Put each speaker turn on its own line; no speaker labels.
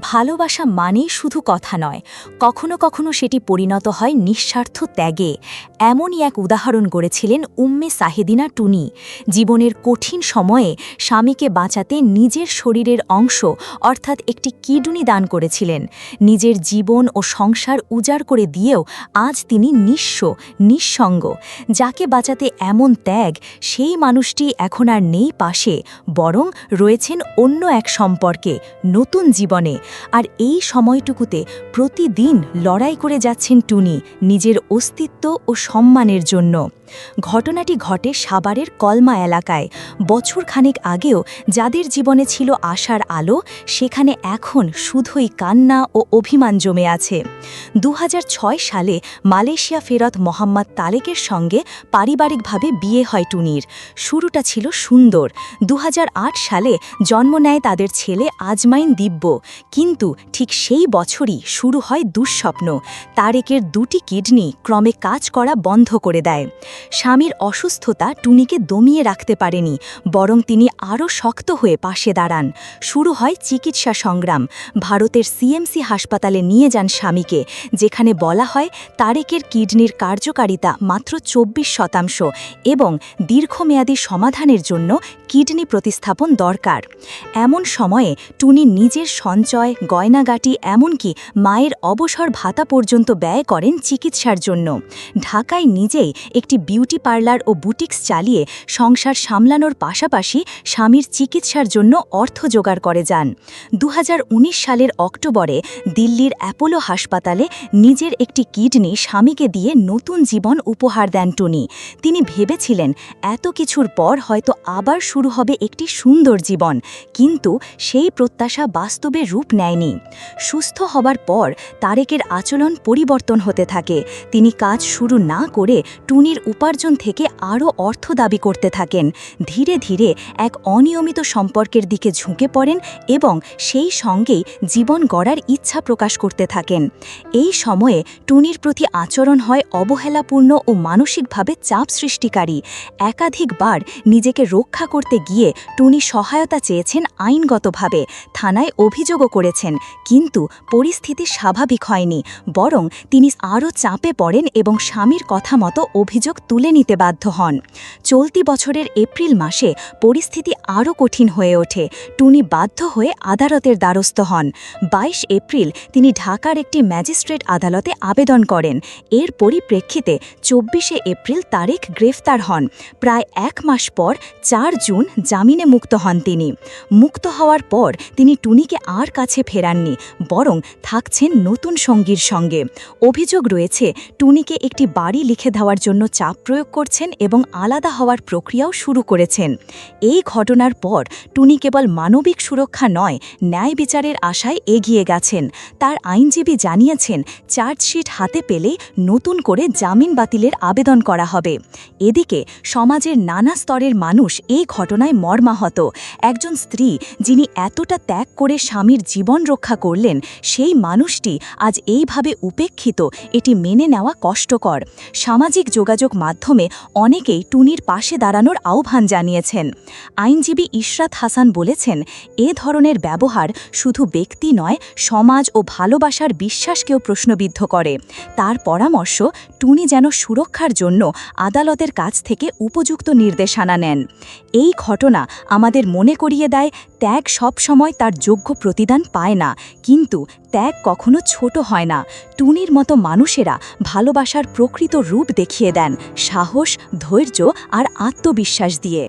ভালোবাসা মানেই শুধু কথা নয়, কখনো কখনো সেটি পরিণত হয় নিঃস্বার্থ ত্যাগে। এমনই এক উদাহরণ গড়েছিলেন উম্মে সাহেদিনা টুনি। জীবনের কঠিন সময়ে স্বামীকে বাঁচাতে নিজের শরীরের অংশ অর্থাৎ একটি কিডনি দান করেছিলেন। নিজের জীবন ও সংসার উজাড় করে দিয়েও আজ তিনি নিঃস্ব, নিঃসঙ্গ। যাকে বাঁচাতে এমন ত্যাগ, সেই মানুষটি এখন আর নেই পাশে, বরং রয়েছেন অন্য এক সম্পর্কে, নতুন জীবনে। আর এই সময়টুকুতে প্রতিদিন লড়াই করে যাচ্ছেন টুনি নিজের অস্তিত্ব ও সম্মানের জন্য। ঘটনাটি ঘটে সাভারের কলমা এলাকায়। বছরখানেক আগেও যাদের জীবনে ছিল আশার আলো, সেখানে এখন শুধুই কান্না ও অভিমান জমে আছে। ২০০৬ সালে মালয়েশিয়া ফেরত মোহাম্মদ তালেকের সঙ্গে পারিবারিকভাবে বিয়ে হয় টুনির। শুরুটা ছিল সুন্দর। ২০০৮ সালে জন্ম নেয় তাদের ছেলে আজমাইন দিব্য। কিন্তু ঠিক সেই বছরই শুরু হয় দুঃস্বপ্ন। তারেকের দুটি কিডনি ক্রমে কাজ করা বন্ধ করে দেয়। স্বামীর অসুস্থতা টুনিকে দমিয়ে রাখতে পারেনি, বরং তিনি আরও শক্ত হয়ে পাশে দাঁড়ান। শুরু হয় চিকিৎসা সংগ্রাম। ভারতের সিএমসি হাসপাতালে নিয়ে যান স্বামীকে, যেখানে বলা হয় তারেকের কিডনির কার্যকারিতা মাত্র ২৪% এবং দীর্ঘমেয়াদী সমাধানের জন্য কিডনি প্রতিস্থাপন দরকার। এমন সময়ে টুনি নিজের সঞ্চয়, গয়নাগাটি, এমনকি মায়ের অবসর ভাতা পর্যন্ত ব্যয় করেন চিকিৎসার জন্য। ঢাকায় নিজেই একটি বিউটি পার্লার ও বুটিক্স চালিয়ে সংসার সামলানোর পাশাপাশি স্বামীর চিকিৎসার জন্য অর্থ জোগাড় করে যান। ২০১৯ সালের অক্টোবরে দিল্লির অ্যাপোলো হাসপাতালে নিজের একটি কিডনি স্বামীকে দিয়ে নতুন জীবন উপহার দেন টুনি। তিনি ভেবেছিলেন এত কিছুর পর হয়তো আবার শুরু হবে একটি সুন্দর জীবন, কিন্তু সেই প্রত্যাশা বাস্তবে রূপ নেয়নি। সুস্থ হবার পর তারেকের আচরণ পরিবর্তন হতে থাকে। তিনি কাজ শুরু না করে টুনির উপার্জন থেকে আরও অর্থ দাবি করতে থাকেন। ধীরে ধীরে এক অনিয়মিত সম্পর্কের দিকে ঝুঁকে পড়েন এবং সেই সঙ্গেই জীবন গড়ার ইচ্ছা প্রকাশ করতে থাকেন। এই সময়ে টুনির প্রতি আচরণ হয় অবহেলাপূর্ণ ও মানসিকভাবে চাপ সৃষ্টিকারী। একাধিকবার নিজেকে রক্ষা করতে গিয়ে টুনি সহায়তা চেয়েছেন আইনগতভাবে, থানায় অভিযোগও করেছেন, কিন্তু পরিস্থিতি স্বাভাবিক হয়নি, বরং তিনি আরও চাপে পড়েন এবং স্বামীর কথা মতো অভিযোগ তুলে নিতে বাধ্য হন। চলতি বছরের এপ্রিল মাসে পরিস্থিতি আরও কঠিন হয়ে ওঠে। টুনি বাধ্য হয়ে আদালতের দ্বারস্থ হন। ২২ এপ্রিল তিনি ঢাকার একটি ম্যাজিস্ট্রেট আদালতে আবেদন করেন। এর পরিপ্রেক্ষিতে ২৪শে এপ্রিল তারেক গ্রেফতার হন। প্রায় ১ মাস পর ৪ জুন জামিনে মুক্ত হন তিনি। মুক্ত হওয়ার পর তিনি টুনিকে আর কাছে ফেরাননি, বরং থাকছেন নতুন সঙ্গীর সঙ্গে। অভিযোগ রয়েছে টুনিকে একটি বাড়ি লিখে দেওয়ার জন্য চাপ প্রয়োগ করছেন এবং আলাদা হওয়ার প্রক্রিয়াও শুরু করেছেন। এই ঘটনার পর টুনি কেবল মানবিক সুরক্ষা নয়, ন্যায় বিচারের আশায় এগিয়ে গেছেন। তার আইনজীবী জানিয়েছেন চার্জশিট হাতে পেলেই নতুন করে জামিন বাতিলের আবেদন করা হবে। এদিকে সমাজের নানা স্তরের মানুষ এই ঘটনায় মর্মাহত। একজন স্ত্রী যিনি এতটা ত্যাগ করে স্বামীর জীবন রক্ষা করলেন, সেই মানুষটি আজ এইভাবে উপেক্ষিত, এটি মেনে নেওয়া কষ্টকর। সামাজিক যোগাযোগ মাধ্যমে অনেকেই টুনির পাশে দাঁড়ানোর আহ্বান জানিয়েছেন। আইনজীবী ইশরাত হাসান বলেছেন, এ ধরনের ব্যবহার শুধু ব্যক্তি নয়, সমাজ ও ভালোবাসার বিশ্বাসকেও প্রশ্নবিদ্ধ করে। তার পরামর্শ, টুনি যেন সুরক্ষার জন্য আদালতের কাছ থেকে উপযুক্ত নির্দেশনা নেন। এই ঘটনা আমাদের মনে করিয়ে দেয়, ত্যাগ সবসময় তার যোগ্য প্রতিদান পায় না, কিন্তু ত্যাগ কখনো ছোট হয় না। টুনির মতো মানুষেরা ভালোবাসার প্রকৃত রূপ দেখিয়ে দেন সাহস, ধৈর্য আর আত্মবিশ্বাস দিয়ে।